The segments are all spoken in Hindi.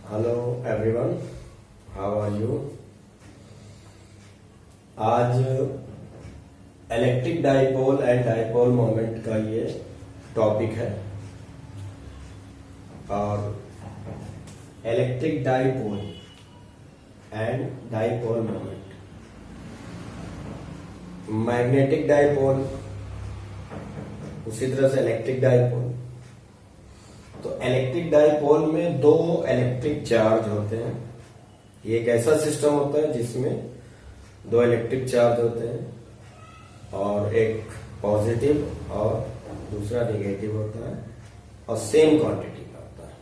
Hello everyone, how are you. आज electric dipole and dipole moment का ये टॉपिक है। और electric dipole and dipole moment, magnetic dipole, उसी तरह से इलेक्ट्रिक डाइपोल। तो इलेक्ट्रिक डाइपोल में दो इलेक्ट्रिक चार्ज होते हैं। ये एक ऐसा सिस्टम होता है जिसमें दो इलेक्ट्रिक चार्ज होते हैं और एक पॉजिटिव और दूसरा नेगेटिव होता है और सेम क्वांटिटी का होता है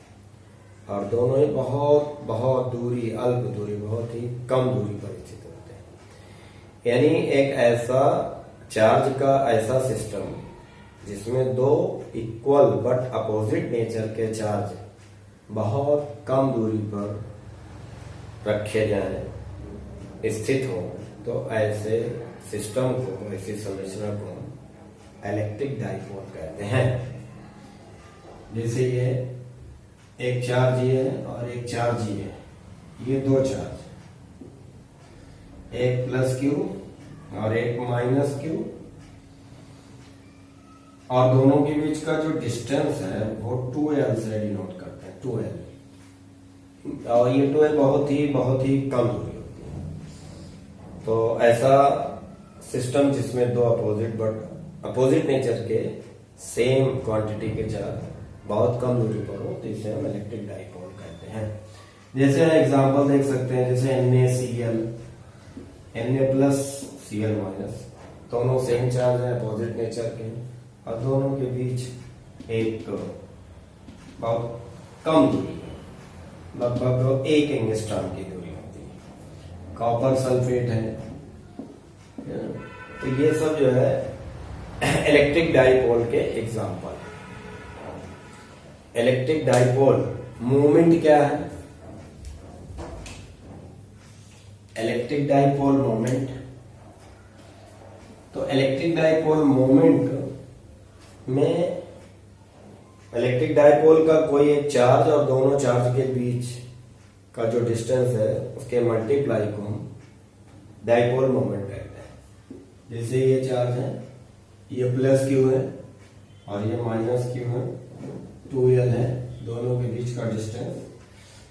और दोनों ही बहुत बहुत दूरी, अल्प दूरी, बहुत ही कम दूरी पर स्थित होते हैं। यानी एक ऐसा चार्ज का ऐसा सिस्टम जिसमें दो इक्वल बट अपोजिट नेचर के चार्ज बहुत कम दूरी पर रखे जाएं, स्थित हो, तो ऐसे सिस्टम को, ऐसी संरचना को इलेक्ट्रिक डाइपोल कहते हैं। जैसे ये एक चार्ज ये है और एक चार्ज ये है, ये दो चार्ज, एक प्लस क्यू और एक माइनस क्यू, और दोनों के बीच का जो डिस्टेंस है वो 2l से डिनोट करते हैं, 2l। और ये 2l बहुत ही कम दूरी होती है। तो ऐसा सिस्टम जिसमें दो अपोजिट नेचर के सेम क्वांटिटी के चार्ज बहुत कम दूरी पर हो, तो इसे हम इलेक्ट्रिक डाइपोल कहते हैं। जैसे एग्जांपल देख सकते हैं, जैसे NaCl, Na plus Cl minus, दोनों सेम चार्ज है, अपोजिट नेचर के, और दोनों के बीच एक बहुत कम दूरी है, लगभग 1 एंगस्ट्रॉम की दूरी होती है। कॉपर सल्फेट है। तो ये सब जो है इलेक्ट्रिक डाइपोल के एग्जांपल। इलेक्ट्रिक डाइपोल मूवमेंट क्या है? इलेक्ट्रिक डाइपोल मोमेंट, तो इलेक्ट्रिक डाइपोल मोमेंट में इलेक्ट्रिक डाइपोल का कोई एक चार्ज और दोनों चार्ज के बीच का जो डिस्टेंस है उसके मल्टीप्लाई को हम डाइपोल मोमेंट कहते हैं। जैसे ये चार्ज है, ये प्लस क्यू है और ये माइनस क्यू है, 2l है, दोनों के बीच का डिस्टेंस।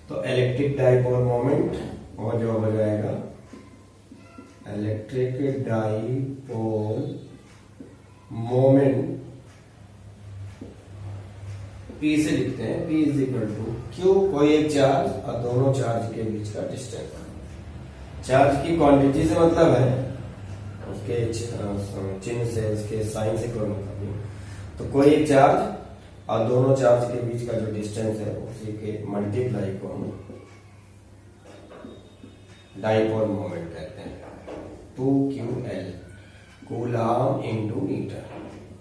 तो इलेक्ट्रिक डाइपोल मोमेंट और जो हो जाएगा इलेक्ट्रिक डाइपोल मोमेंट, P से लिखते हैं, P is equal to Q, कोई एक चार्ज और दोनों चार्ज के बीच का डिस्टेंस। चार्ज की क्वांटिटी से मतलब है, उसके चिन्ह से, उसके साइन से कोई मतलब नहीं। तो कोई एक चार्ज और दोनों चार्ज के बीच का जो डिस्टेंस है उसी के मल्टीप्लाई को हम डाइपोल मोमेंट कहते हैं। 2QL, coulomb into metre.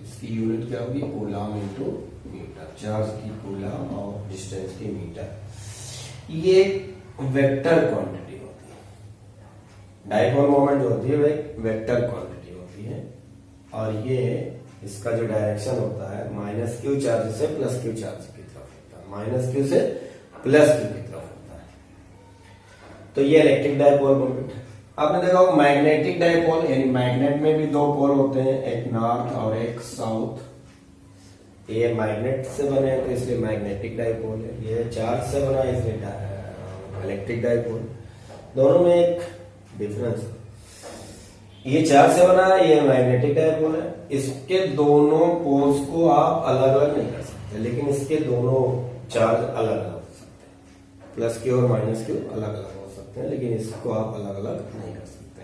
इसकी यूनिट क्या होगी? Coulomb into metre. चार्ज की कूलम और डिस्टेंस की मीटर। ये वेक्टर क्वांटिटी होती है। डाइपोल मोमेंट जो होती है वो एक वेक्टर क्वांटिटी होती है और ये इसका जो डायरेक्शन होता है माइनस क्यू चार्ज से प्लस क्यू चार्ज की तरफ होता है, माइनस क्यू से प्लस क्यू की तरफ होता है। तो ये इलेक्ट्रिक डाइपोल मोमेंट। आपने देखा होगा मैग्नेटिक डाइपोल, यानी मैग्नेट में भी दो पोल होते हैं, एक नॉर्थ और एक साउथ। ये मैग्नेट से बने हैं तो इसलिए मैग्नेटिक डाइपोल है, ये चार्ज से बना है इसलिए इलेक्ट्रिक डाइपोल। दोनों में एक डिफरेंस है, ये चार्ज से बना है, ये मैग्नेटिक डाइपोल है। इसके दोनों पोल्स को आप अलग अलग नहीं कर सकते, लेकिन इसके दोनों चार्ज अलग अलग हो सकते हैं। प्लस क्यू और माइनस क्यू अलग अलग हो सकते हैं, लेकिन इसको आप अलग अलग नहीं कर सकते।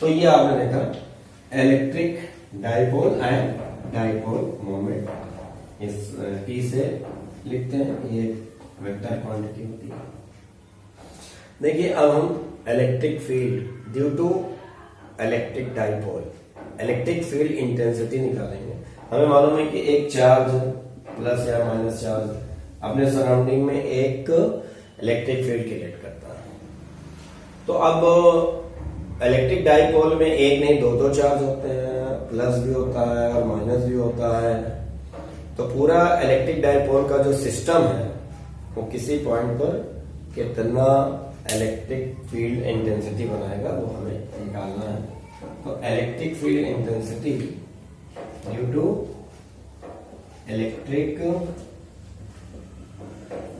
तो ये आपने देखा electric dipole and dipole moment. इस P से लिखते हैं, ये वेक्टर क्वांटिटी होती है। देखिए अब हम electric field due to electric dipole, electric field intensity निकालेंगे। हमें मालूम है कि एक चार्ज प्लस या माइनस चार्ज अपने सराउंडिंग में एक इलेक्ट्रिक फील्ड क्रिएट करता है। तो अब इलेक्ट्रिक डाइपोल में एक नहीं दो चार्ज होते हैं, प्लस भी होता है और माइनस भी होता है। तो पूरा इलेक्ट्रिक डाइपोल का जो सिस्टम है वो किसी पॉइंट पर कितना इलेक्ट्रिक फील्ड इंटेंसिटी बनाएगा वो हमें निकालना है। तो electric field intensity due to electric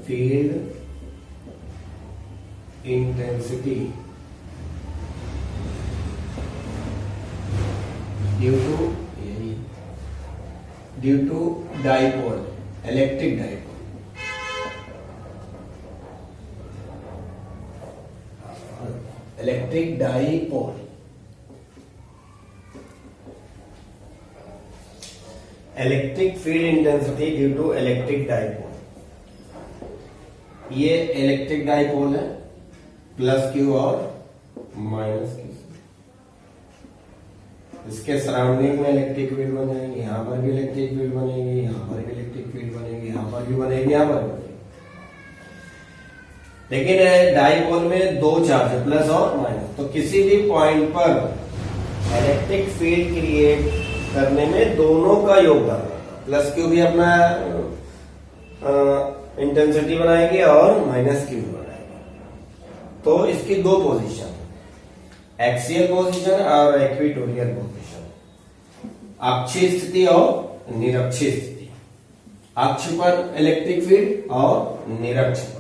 field intensity due to dipole, electric dipole, electric dipole, electric field intensity due to electric dipole. ये इलेक्ट्रिक डाइपोल है, प्लस क्यू और माइनस क्यू। इसके सराउंडिंग में इलेक्ट्रिक फील्ड बन जाएंगे, यहां पर भी इलेक्ट्रिक फील्ड बनेगी, यहां पर भी इलेक्ट्रिक फील्ड बनेगी, यहां पर भी बनेगी, यहां पर भी बनेगी। लेकिन डाइपोल में दो चार्ज है, प्लस और माइनस, तो किसी भी पॉइंट पर इलेक्ट्रिक फील्ड क्रिएट करने में दोनों का योगदान होगा। प्लस क्यू भी अपना इंटेंसिटी बनाएगी और माइनस क्यू भी बनाएगी। तो इसकी दो पोजीशन, एक्सियल पोजीशन और इक्वेटोरियल पोजीशन, अक्षीय स्थिति और निरक्षीय स्थिति। अक्ष पर इलेक्ट्रिक फील्ड और निरक्ष पर।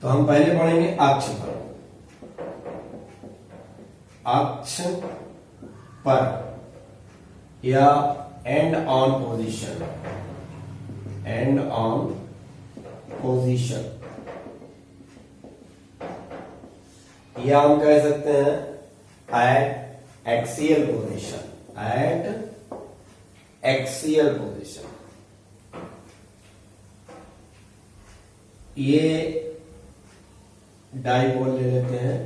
तो हम पहले पढ़ेंगे अक्ष पर। अक्ष पर या and on position, and on position, या हम कह सकते हैं eight axial position, eight axial position. ये डाइपोल ले लेते हैं,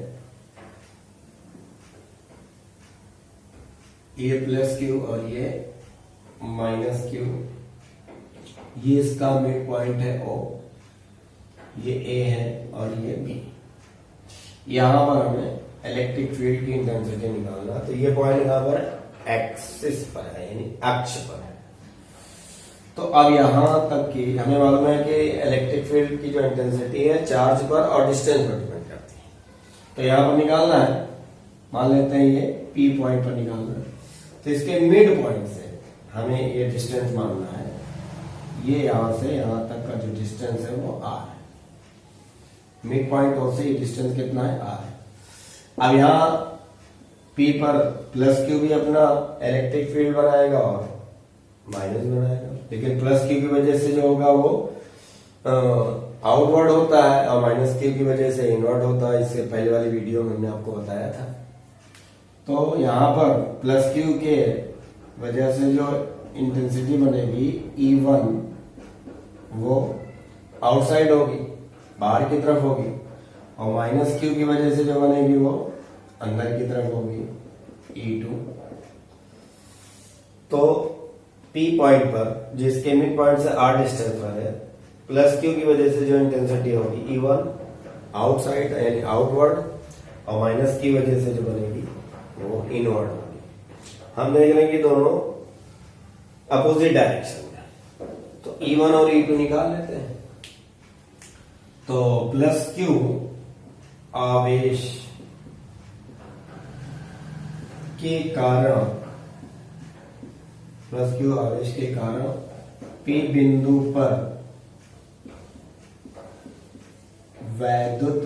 ये प्लस क्यू और ये माइनस क्यू। ये इसका मिड पॉइंट है O, ये A है और ये B। यहां पर हमें इलेक्ट्रिक फील्ड की इंटेंसिटी निकालना, तो ये पॉइंट यहां पर एक्सिस पर है, यानी अक्ष पर है। तो अब यहां तक की हमें मालूम है कि इलेक्ट्रिक फील्ड की जो इंटेंसिटी है चार्ज पर और डिस्टेंस पर डिपेंड करती है। तो यहां पर निकालना है, मान लेते हैं ये P पॉइंट पर निकालना है। तो इसके मिड पॉइंट से हमें ये डिस्टेंस मानना है। ये यहां से यहां तक का जो डिस्टेंस है वो R है। मिड पॉइंट से ये डिस्टेंस कितना है, R है। अब यहां P पर प्लस क्यू भी अपना इलेक्ट्रिक फील्ड बनाएगा और माइनस बनाएगा, लेकिन प्लस क्यू की वजह से जो होगा वो आउटवर्ड होता है और माइनस क्यू की वजह से इनवर्ड होता है। इससे पहले वाली वीडियो में हमने आपको बताया था। तो यहां पर प्लस क्यू के वजह से जो इंटेंसिटी बनेगी E1 वो आउटसाइड होगी, बाहर की तरफ होगी, और माइनस क्यू की वजह से जो बनेगी वो अंदर की तरफ होगी, E2। तो P पॉइंट पर जिसके मिड पॉइंट से R डिस्टेंस पर है, प्लस क्यू की वजह से जो इंटेंसिटी होगी E1 आउटसाइड यानी आउटवर्ड, और माइनस की वजह से जो बनेगी वो इनवर्ड होगी। हम देख रहे हैं कि दोनों अपोजिट डायरेक्शन में। तो E1 और E2 निकाल लेते हैं। तो प्लस क्यू आवेश के कारण, प्लस क्यू आवेश के कारण P बिंदु पर वैद्युत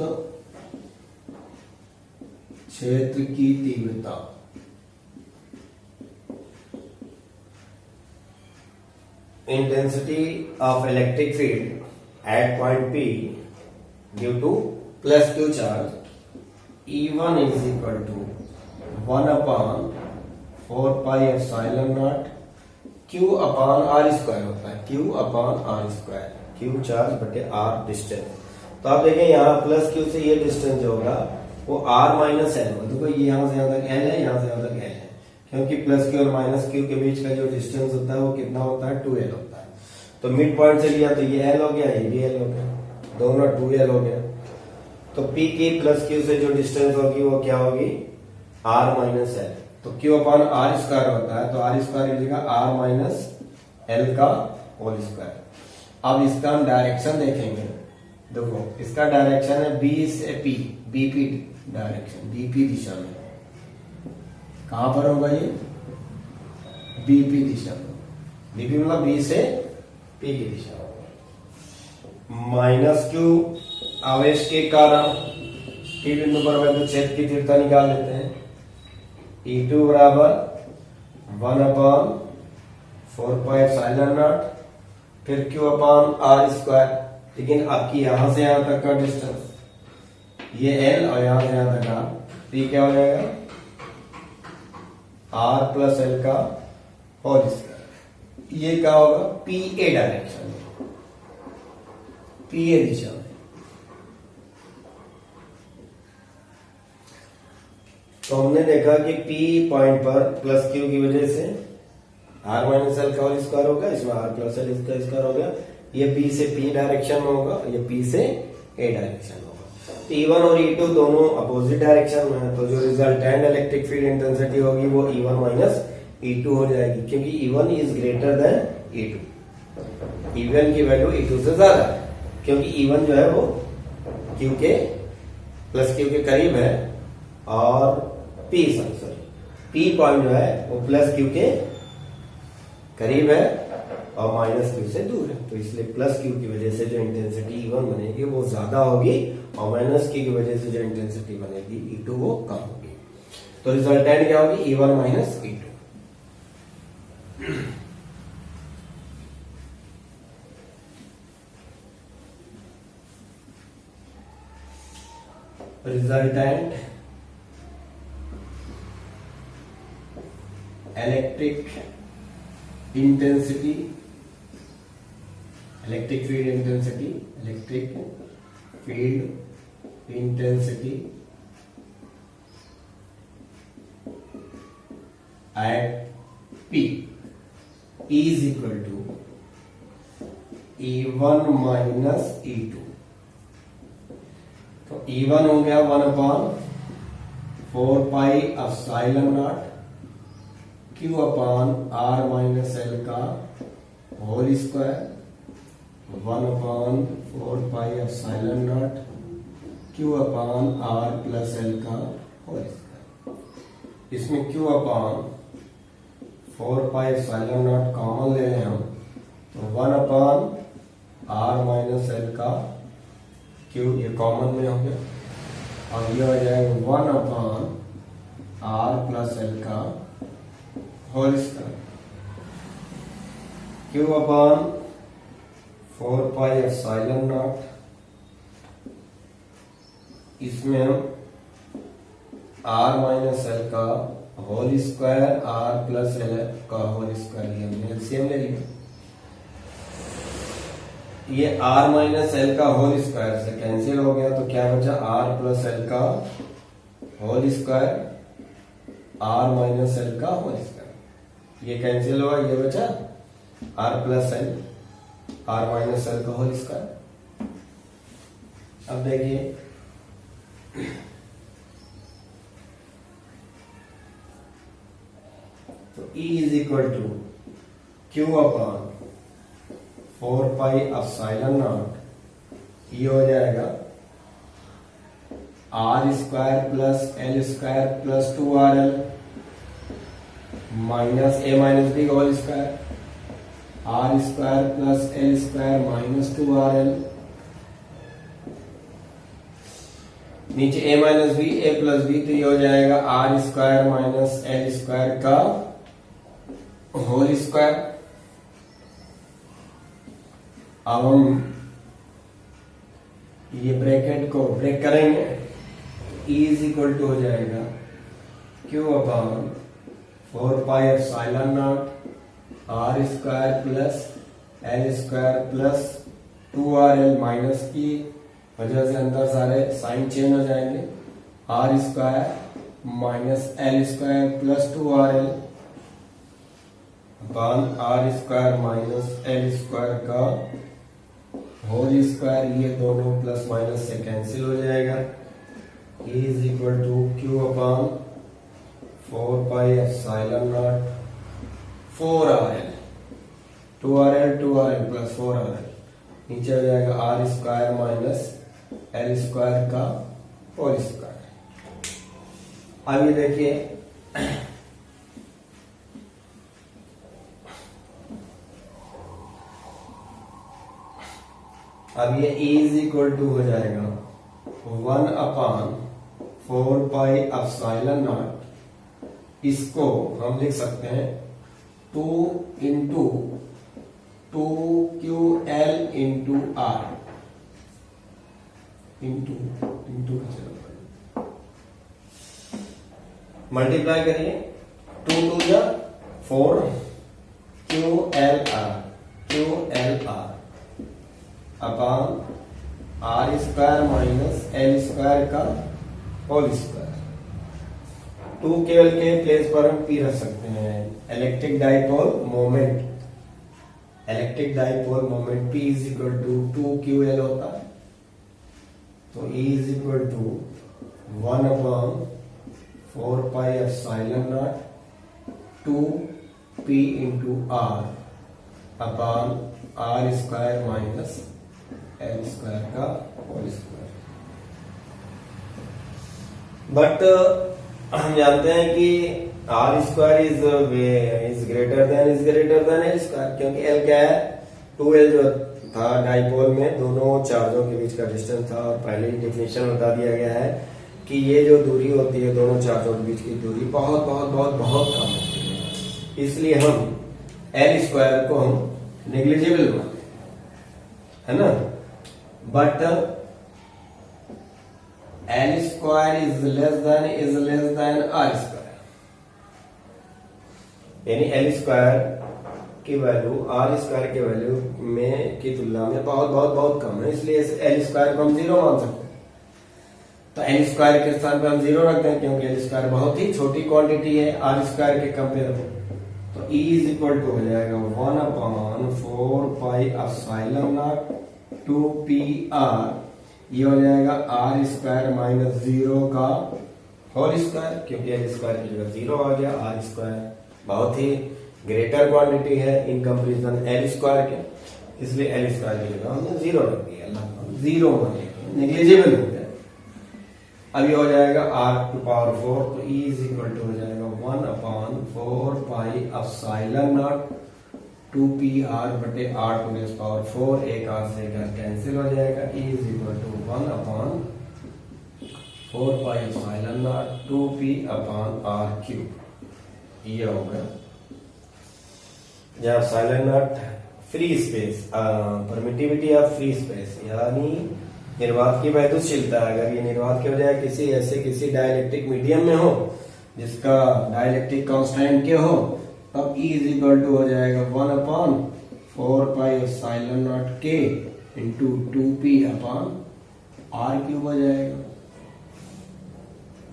क्षेत्र की तीव्रता, intensity of electric field at point P due to plus Q charge E1 is equal to 1/4πε0 Q upon R square होता है, Q upon R square, Q charge बटे R डिस्टेंस। तो आप देखें यहाँ प्लस क्यू से ये डिस्टेंस जो होगा वो R माइनस L होगा। देखो ये यहां से यहां तक L है, यहां से यहां तक L है, क्योंकि प्लस क्यू और माइनस क्यू के बीच का जो डिस्टेंस होता है वो कितना होता है, 2L होता है। तो मिड पॉइंट से लिया तो ये L हो गया, ये भी L हो गया, दोनों 2L हो गया। तो P की प्लस क्यू से जो डिस्टेंस होगी वो क्या होगी, R माइनस L। तो Q अपॉन R स्क्वायर होता है, तो R स्क्वायर लिखिएगा R माइनस L का होल स्क्वायर। अब इसका हम डायरेक्शन देखेंगे, देखो इसका डायरेक्शन है बी से पी, बीपी डायरेक्शन, बीपी दिशा में। कहां पर होगा ये? बीपी दिशा में। बीपी मतलब बी से पी की दिशा होगा। माइनस क्यू आवेश के कारण पी बिंदु पर वैद्युत क्षेत्र की तीव्रता निकाल लेते हैं। E2 बराबर 1/4πε0, फिर Q/r²। लेकिन आपकी यहां से यहां तक का डिस्टेंस ये L और यहां से यहां तक का P क्या हो जाएगा? R प्लस L का होल स्क्वायर। ये क्या होगा? PA डायरेक्शन में, PA दिशा में। तो हमने देखा कि P पॉइंट पर प्लस Q की वजह से R माइनस L का होल स्क्वायर होगा, इसमें R प्लस L इसका स्क्वायर हो गया। ये P से P डायरेक्शन में होगा, ये P से A डायरेक्शन में होगा। E1 और E2 दोनों अपोजिट डायरेक्शन में है, तो जो रिजल्टेंट इलेक्ट्रिक फील्ड इंटेंसिटी होगी वो E1 माइनस E2 हो जाएगी, क्योंकि E1 is greater then E2। E1 की वैल्यू E2 से ज्यादा है, क्योंकि E1 जो है वो Q के प्लस Q के करीब है और P पॉइंट जो है वो प्लस Q के करीब है और माइनस Q से दूर है। तो इसलिए प्लस Q की वजह से जो इंटेंसिटी E1 बनेगी वो ज्यादा होगी और माइनस Q की वजह से जो इंटेंसिटी बनेगी E2 वो कम होगी। तो रिजल्टेंट क्या होगी? E1 minus E2। Resultant electric intensity, electric field intensity, electric field intensity at P is equal to E1 minus E2। तो E1 हो गया 1/4πε0 Q/r माइनस L का whole square, 1/4πε0 Q/r plus L का होल स्क्वायर। इसमें Q/4πε0 कॉमन ले लें हम, तो 1/r माइनस L का Q ये कॉमन में हो गया और ये हो जाएगा 1/r प्लस L का होल स्क्वायर। Q/4πε0 इसमें हम R माइनस L का whole square, R plus L का होल स्क्वायर, ये हमने एलसीएम ले लिया। ये R माइनस L का होल स्क्वायर से कैंसिल हो गया, तो क्या बचा? R प्लस L का whole square, R minus L का होल स्क्वायर। ये कैंसिल हुआ, ये बचा R plus L, R minus L का होल स्क्वायर। अब देखिए तो E is equal to Q/4πε0, ये हो जाएगा R² plus L² plus 2RL minus A minus B का whole square, R² plus L² minus 2RL, नीचे A minus B, A plus B, तो ये हो जाएगा R² माइनस L² का होल स्क्वायर। अब हम ये ब्रैकेट को ब्रेक करेंगे, E इज इक्वल टू हो जाएगा Q/4πε0 R² plus L² plus 2RL minus की वजह से अंदर सारे साइन चेंज हो जाएंगे, R² minus L² plus 2RL R² minus L² का होल स्क्वायर, ये दोनों प्लस माइनस से कैंसिल हो जाएगा। E is equal to Q/4πε0 4RL, 2RL 2RL plus 4RL नीचे हो जाएगा R square minus L square का होल स्क्वायर। अब ये देखिए अब ये इज इक्वल टू हो जाएगा 1/4 पाई एप्सिलॉन नॉट। इसको हम लिख सकते हैं 2 into 2QL into R into multiply करिए 2 2 या 4 QLR upon R square minus L square का होल स्क्वायर। 2 केवल के प्लेस पर हम पी रख सकते हैं। Electric dipole moment P is equal to 2QL होता है, तो E is equal to 1/4 pi epsilon naught 2P into R upon R square minus L square का होल स्क्वायर। बट हम जानते हैं कि R square is greater than L square, क्योंकि एल क्या है 2L जो था डाइपोल में दोनों चार्जों के बीच का डिस्टेंस था, और पहले ही डेफिनेशन बता दिया गया है कि ये जो दूरी होती है दोनों चार्जों के बीच की दूरी बहुत बहुत बहुत बहुत कम होती है, इसलिए हम एल स्क्वायर को हम नेग्लिजिबल मानते हैं, है ना। But L square is less than R square, यानी एल स्क्वायर की वैल्यू आर स्क्वायर के वैल्यू में की तुलना में बहुत बहुत बहुत कम है, इसलिए एल स्क्वायर को हम 0 मान सकते हैं। तो एल स्क्वायर के स्थान पर हम 0 रखते हैं, क्योंकि एल स्क्वायर बहुत ही छोटी क्वांटिटी है आर स्क्वायर के कंपेयर में। तो E इज इक्वल टू हो जाएगा 1/4 पाई एप्सिलॉन नॉट 2PR, ये हो जाएगा आर स्क्वायर माइनस 0 का होल स्क्वायर, क्योंकि एल स्क्वायर की जगह 0 आ गया। आर स्क्वायर बहुत ही ग्रेटर क्वांटिटी है इन कंपेरिजन एल स्क्वायर के, इसलिए एल स्क्वायर की जगह हमने 0 रख दिया, 0 नेग्लिजिबल हो गया। अब ये हो जाएगा r टू पावर 4, तो E इज इक्वल टू हो जाएगा 1/4 पाई एप्सिलॉन नॉट 2PR बटे r टू द पावर 4, एक r से एक कैंसिल हो जाएगा। E is equal to 1/4 pi epsilon naught 2P upon r cube, ये होगा जहाँ epsilon naught free space, permittivity of free space, यानी निर्वात की वैद्युतशीलता। अगर ये निर्वात के बजाय किसी डाइलेक्ट्रिक मीडियम में हो जिसका डाइलेक्ट्रिक कांस्टेंट के हो, तब E इज इक्वल टू हो जाएगा 1/4 pi epsilon not K into 2P upon R cube हो जाएगा।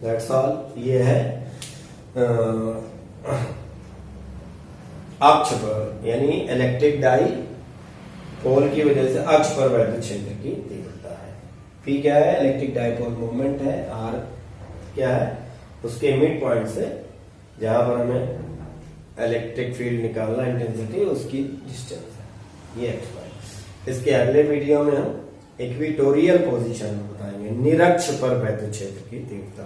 That's all. ये है अक्ष पर, यानी इलेक्ट्रिक डाइपोल की वजह से अक्ष पर वैद्युत क्षेत्र की तीव्रता है। P क्या है? इलेक्ट्रिक डाइपोल मोमेंट है। R क्या है? उसके मिड पॉइंट से जहां पर हमें इलेक्ट्रिक फील्ड निकालना इंटेंसिटी, उसकी डिस्टेंस है, ये एक्स पॉइंट। इसके अगले वीडियो में हम इक्वेटोरियल पोजीशन बताएंगे, निरक्ष पर वैद्युत क्षेत्र की तीव्रता।